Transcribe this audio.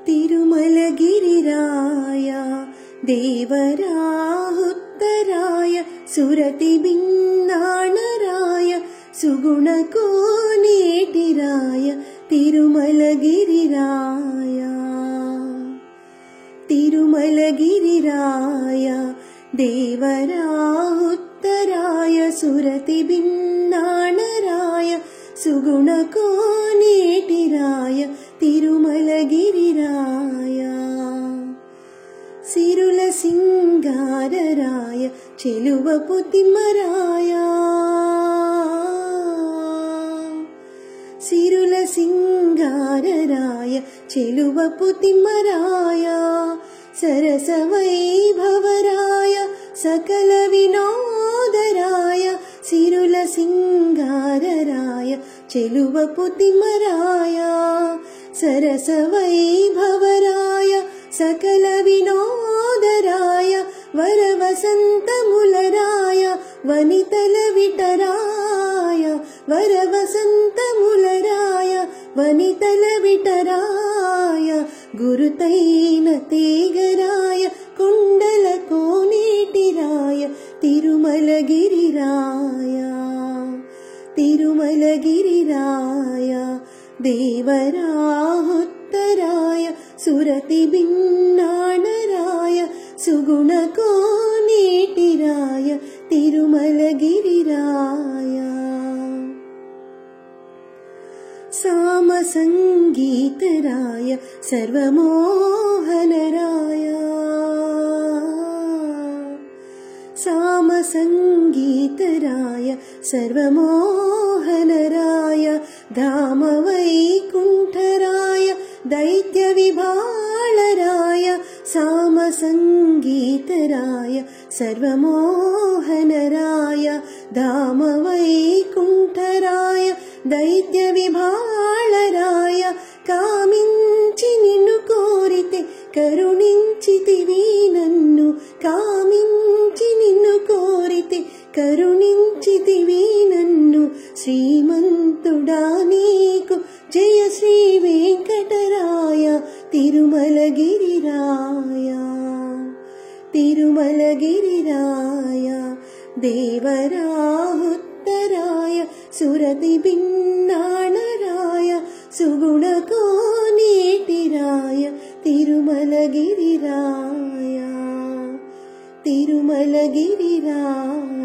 तिरुमलगिरिराय देवराहुत्तराय सुरतिबिन्नाणराय सुगुणकोनेटिराय तिरुमलगिरिराय तिरुमलगिरिराय देवराहुत्तराय सुरतिबिन्नाणराय सुगुणकोनेटिराय तिरुमलगिरिराय सिरुल सिंगारराय చెలువపుతిమ్మరాయ सिरुल सिंगारराय చెలువపుతిమ్మరాయ सरसवैभवराय सकल विनोदराय सिरुल सिंगारराय చెలువపుతిమ్మరాయ सरसवैभवराय सकल विनोदराय वरवसन्तमुलराय वनितल विटराय वरवसन्तमुलराय वनितल विटराय गुरुतैन तेगराय कुण्डल कोनेटिराय तिरुमलगिरिराय तिरुमलगिरिराय देवराहुत्तराय सुरतिबिन्नाणराय सुगुणकोनेटिराय तिरुमलगिरिराय सामसङ्गीतराय सर्वमोहनराय सामसङ्गीतराय सर्वमोहनराय धामवैकुण्ठराय दैत्यविभाळराय सामसङ्गीतराय सर्वमोहनराय धामवैकुण्ठराय दैत्यविभाळराय कामिंచి నిన్ను కోరితే కరుణించితివి నన్ను కామించి నిన్ను కోరితే కరుణించితివి నన్ను శ్రీమంతుడా నీకు జయ శ్రీ వెంకటరాయ తిరుమలగిరిరాయ తిరుమలగిరిరాయ దేవరాహుత్తరాయ సురతిబిన్నాణరాయ సుగుణకోనేటిరాయ తిరుమలగిరిరాయ తిరుమలగిరిరాయ